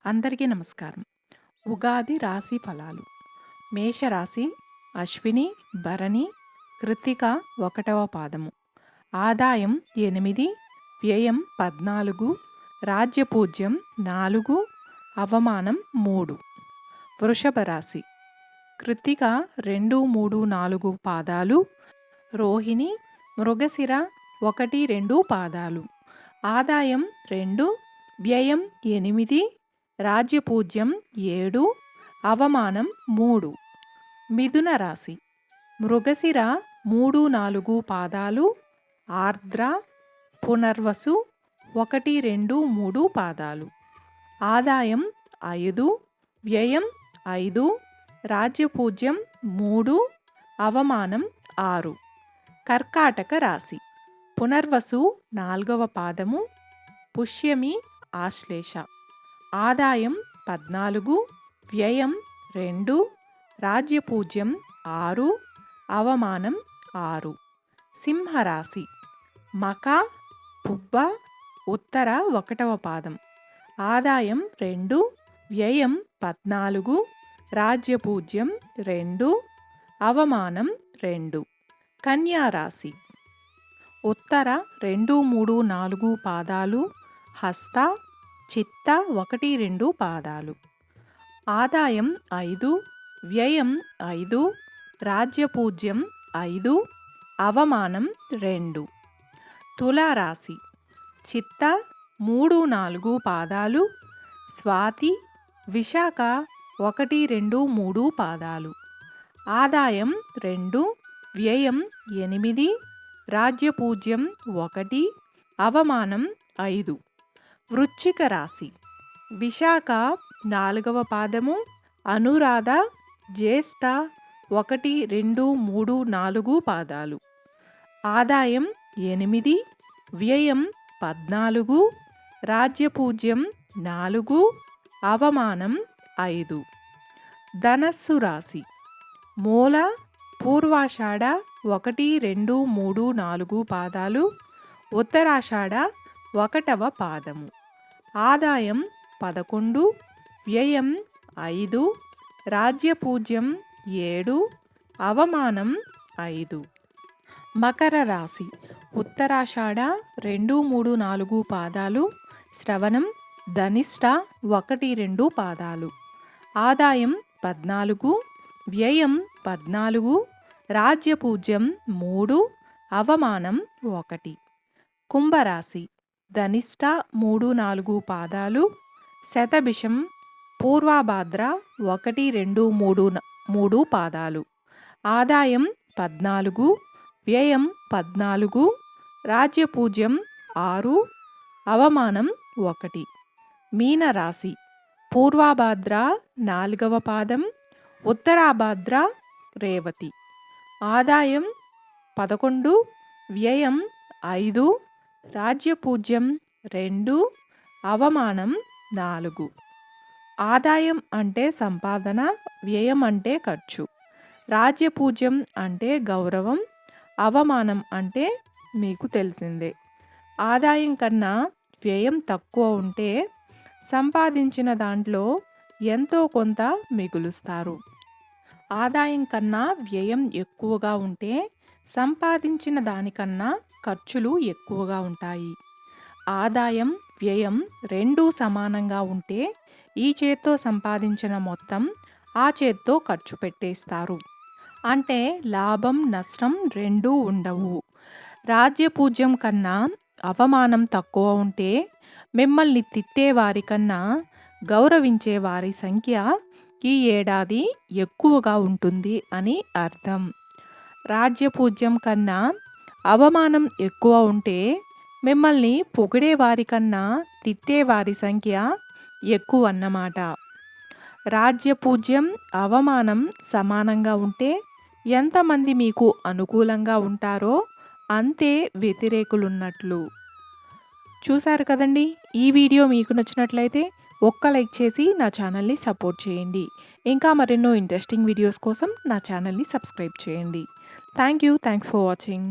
అందరికీ నమస్కారం. ఉగాది రాశి ఫలాలు. మేషరాశి అశ్విని, భరణి, కృత్తిక 1వ పాదము. ఆదాయం 8, వ్యయం 14, రాజ్యపూజ్యం 4, అవమానం 3. వృషభ రాశి కృత్తిక 2, 3, 4 పాదాలు, రోహిణి, మృగశిర 1, 2 పాదాలు. ఆదాయం 2, వ్యయం 8, రాజ్యపూజ్యం 7, అవమానం 3. మిథున రాశి మృగశిర 3, 4 పాదాలు, ఆర్ద్ర, పునర్వసు 1, 2, 3 పాదాలు. ఆదాయం 5, వ్యయం 5, రాజ్యపూజ్యం 3, అవమానం 6. కర్కాటక రాశి పునర్వసు 4వ పాదము, పుష్యమి, ఆశ్లేష. ఆదాయం 14, వ్యయం 2, రాజ్యపూజ్యం 6, అవమానం 6. సింహరాశి మక, పుబ్బ, ఉత్తర 1వ పాదం. ఆదాయం 2, వ్యయం 14, రాజ్యపూజ్యం 2, అవమానం 2. కన్యారాశి ఉత్తర 2, 3, 4 పాదాలు, హస్త, చిత్త 1, 2 పాదాలు. ఆదాయం 5, వ్యయం 5, రాజ్యపూజ్యం 5, అవమానం 2. తులారాశి చిత్త 3, 4 పాదాలు, స్వాతి, విశాఖ 1, 2, 3 పాదాలు. ఆదాయం 2, వ్యయం 8, రాజ్యపూజ్యం 1, అవమానం 5. వృశ్చిక రాశి విశాఖ 4వ పాదము, అనురాధ, జ్యేష్ఠ 1, 2, 3, 4 పాదాలు. ఆదాయం 8, వ్యయం 14, రాజ్యపూజ్యం 4, అవమానం 5. ధనస్సు రాశి మూల, పూర్వాషాఢ 1, 2, 3, 4 పాదాలు, ఉత్తరాషాఢ 1వ పాదము. ఆదాయం 11, వ్యయం 5, రాజ్యపూజ్యం 7, అవమానం 5. మకర రాశి ఉత్తరాషాఢ 2, 3, 4 పాదాలు, శ్రవణం, ధనిష్ట 1, 2 పాదాలు. ఆదాయం 14, వ్యయం 14, రాజ్యపూజ్యం 3, అవమానం 1. కుంభరాశి ధనిష్ట 3, 4 పాదాలు, శతభిషం, పూర్వభాద్ర 1, 2, 3 పాదాలు. ఆదాయం 14, వ్యయం 14, రాజ్యపూజ్యం 6, అవమానం 1. మీనరాశి పూర్వభాద్ర 4వ పాదం, ఉత్తరాభాద్ర, రేవతి. ఆదాయం 11, వ్యయం 5, రాజ్యపూజ్యం 2, అవమానం 4. ఆదాయం అంటే సంపాదన, వ్యయం అంటే ఖర్చు, రాజ్యపూజ్యం అంటే గౌరవం, అవమానం అంటే మీకు తెలిసిందే. ఆదాయం కన్నా వ్యయం తక్కువ ఉంటే సంపాదించిన దాంట్లో ఎంతో కొంత మిగులుస్తారు. ఆదాయం కన్నా వ్యయం ఎక్కువగా ఉంటే సంపాదించిన దానికన్నా ఖర్చులు ఎక్కువగా ఉంటాయి. ఆదాయం, వ్యయం రెండూ సమానంగా ఉంటే ఈ చేత్తో సంపాదించిన మొత్తం ఆ చేత్తో ఖర్చు పెట్టేస్తారు. అంటే లాభం, నష్టం రెండూ ఉండవు. రాజ్యపూజ్యం కన్నా అవమానం తక్కువ ఉంటే మిమ్మల్ని తిట్టేవారి కన్నా గౌరవించే వారి సంఖ్య ఈ ఏడాది ఎక్కువగా ఉంటుంది అని అర్థం. రాజ్యపూజ్యం కన్నా అవమానం ఎక్కువ ఉంటే మిమ్మల్ని పొగిడేవారి కన్నా తిట్టేవారి సంఖ్య ఎక్కువ అన్నమాట. రాజ్యపూజ్యం, అవమానం సమానంగా ఉంటే ఎంతమంది మీకు అనుకూలంగా ఉంటారో అంతే వ్యతిరేకులున్నట్లు. చూశారు కదండి. ఈ వీడియో మీకు నచ్చినట్లయితే ఒక్క లైక్ చేసి నా ఛానల్ని సపోర్ట్ చేయండి. ఇంకా మరెన్నో ఇంట్రెస్టింగ్ వీడియోస్ కోసం నా ఛానల్ని సబ్స్క్రైబ్ చేయండి. Thanks for watching.